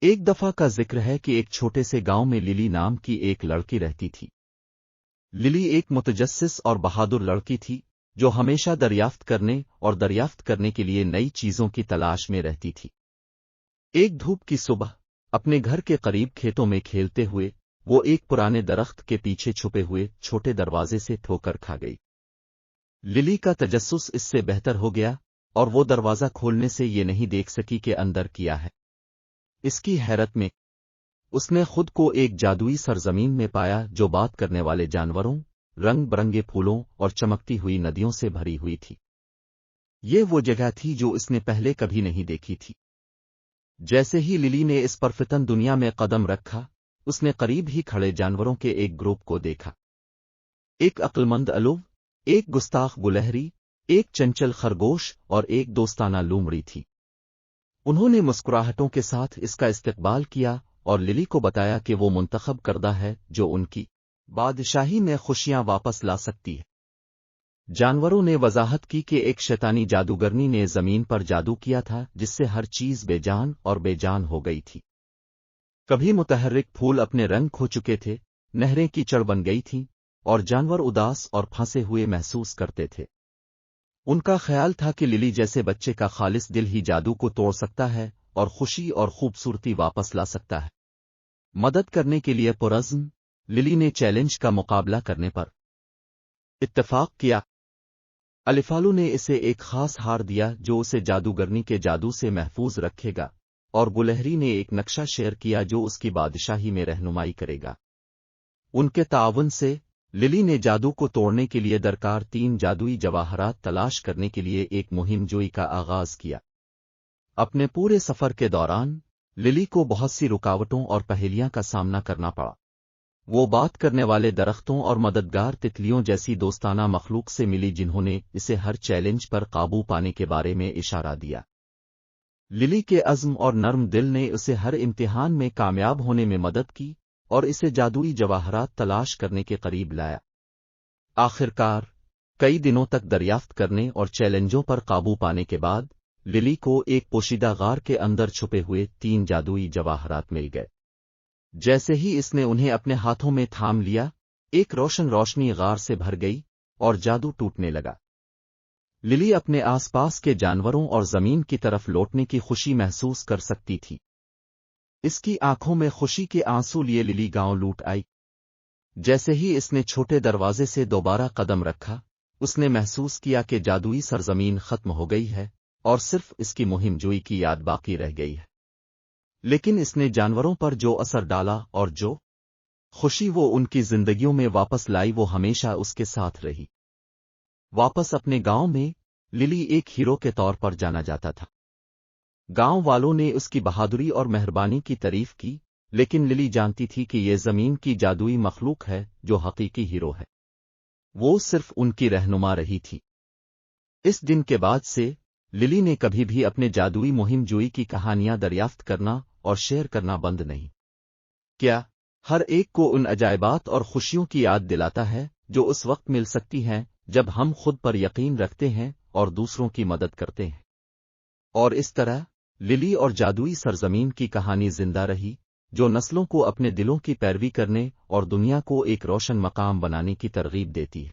ایک دفعہ کا ذکر ہے کہ ایک چھوٹے سے گاؤں میں للی نام کی ایک لڑکی رہتی تھی۔ للی ایک متجسس اور بہادر لڑکی تھی جو ہمیشہ دریافت کرنے کے لیے نئی چیزوں کی تلاش میں رہتی تھی۔ ایک دھوپ کی صبح اپنے گھر کے قریب کھیتوں میں کھیلتے ہوئے وہ ایک پرانے درخت کے پیچھے چھپے ہوئے چھوٹے دروازے سے ٹھوکر کھا گئی۔ للی کا تجسس اس سے بہتر ہو گیا اور وہ دروازہ کھولنے سے یہ نہیں دیکھ سکی کہ اندر کیا ہے۔ اس کی حیرت میں اس نے خود کو ایک جادوئی سرزمین میں پایا جو بات کرنے والے جانوروں، رنگ برنگے پھولوں اور چمکتی ہوئی ندیوں سے بھری ہوئی تھی۔ یہ وہ جگہ تھی جو اس نے پہلے کبھی نہیں دیکھی تھی۔ جیسے ہی للی نے اس پرفتن دنیا میں قدم رکھا، اس نے قریب ہی کھڑے جانوروں کے ایک گروپ کو دیکھا۔ ایک عقلمند الو، ایک گستاخ گلہری، ایک چنچل خرگوش اور ایک دوستانہ لومڑی تھی۔ انہوں نے مسکراہٹوں کے ساتھ اس کا استقبال کیا اور للی کو بتایا کہ وہ منتخب کردہ ہے جو ان کی بادشاہی میں خوشیاں واپس لا سکتی ہے۔ جانوروں نے وضاحت کی کہ ایک شیطانی جادوگرنی نے زمین پر جادو کیا تھا جس سے ہر چیز بے جان ہو گئی تھی۔ کبھی متحرک پھول اپنے رنگ کھو چکے تھے، نہریں کیچڑ بن گئی تھیں اور جانور اداس اور پھنسے ہوئے محسوس کرتے تھے۔ ان کا خیال تھا کہ للی جیسے بچے کا خالص دل ہی جادو کو توڑ سکتا ہے اور خوشی اور خوبصورتی واپس لا سکتا ہے۔ مدد کرنے کے لیے پرعزم، للی نے چیلنج کا مقابلہ کرنے پر اتفاق کیا۔ الفالو نے اسے ایک خاص ہار دیا جو اسے جادوگرنی کے جادو سے محفوظ رکھے گا، اور گلہری نے ایک نقشہ شیئر کیا جو اس کی بادشاہی میں رہنمائی کرے گا۔ ان کے تعاون سے للی نے جادو کو توڑنے کے لیے درکار 3 جادوئی جواہرات تلاش کرنے کے لیے ایک مہم جوئی کا آغاز کیا۔ اپنے پورے سفر کے دوران للی کو بہت سی رکاوٹوں اور پہیلیاں کا سامنا کرنا پڑا۔ وہ بات کرنے والے درختوں اور مددگار تتلیوں جیسی دوستانہ مخلوق سے ملی جنہوں نے اسے ہر چیلنج پر قابو پانے کے بارے میں اشارہ دیا۔ للی کے عزم اور نرم دل نے اسے ہر امتحان میں کامیاب ہونے میں مدد کی اور اسے جادوئی جواہرات تلاش کرنے کے قریب لایا۔ آخرکار، کئی دنوں تک دریافت کرنے اور چیلنجوں پر قابو پانے کے بعد، للی کو ایک پوشیدہ غار کے اندر چھپے ہوئے 3 جادوئی جواہرات مل گئے۔ جیسے ہی اس نے انہیں اپنے ہاتھوں میں تھام لیا، ایک روشنی غار سے بھر گئی اور جادو ٹوٹنے لگا۔ للی اپنے آس پاس کے جانوروں اور زمین کی طرف لوٹنے کی خوشی محسوس کر سکتی تھی۔ اس کی آنکھوں میں خوشی کے آنسو لیے للی گاؤں لوٹ آئی۔ جیسے ہی اس نے چھوٹے دروازے سے دوبارہ قدم رکھا، اس نے محسوس کیا کہ جادوئی سرزمین ختم ہو گئی ہے اور صرف اس کی مہم جوئی کی یاد باقی رہ گئی ہے۔ لیکن اس نے جانوروں پر جو اثر ڈالا اور جو خوشی وہ ان کی زندگیوں میں واپس لائی وہ ہمیشہ اس کے ساتھ رہی۔ واپس اپنے گاؤں میں للی ایک ہیرو کے طور پر جانا جاتا تھا۔ گاؤں والوں نے اس کی بہادری اور مہربانی کی تعریف کی، لیکن للی جانتی تھی کہ یہ زمین کی جادوئی مخلوق ہے جو حقیقی ہیرو ہے۔ وہ صرف ان کی رہنما رہی تھی۔ اس دن کے بعد سے للی نے کبھی بھی اپنے جادوئی مہم جوئی کی کہانیاں دریافت کرنا اور شیئر کرنا بند نہیں کیا۔ ہر ایک کو ان عجائبات اور خوشیوں کی یاد دلاتا ہے جو اس وقت مل سکتی ہیں جب ہم خود پر یقین رکھتے ہیں اور دوسروں کی مدد کرتے ہیں۔ اور اس طرح للی اور جادوئی سرزمین کی کہانی زندہ رہی، جو نسلوں کو اپنے دلوں کی پیروی کرنے اور دنیا کو ایک روشن مقام بنانے کی ترغیب دیتی ہے۔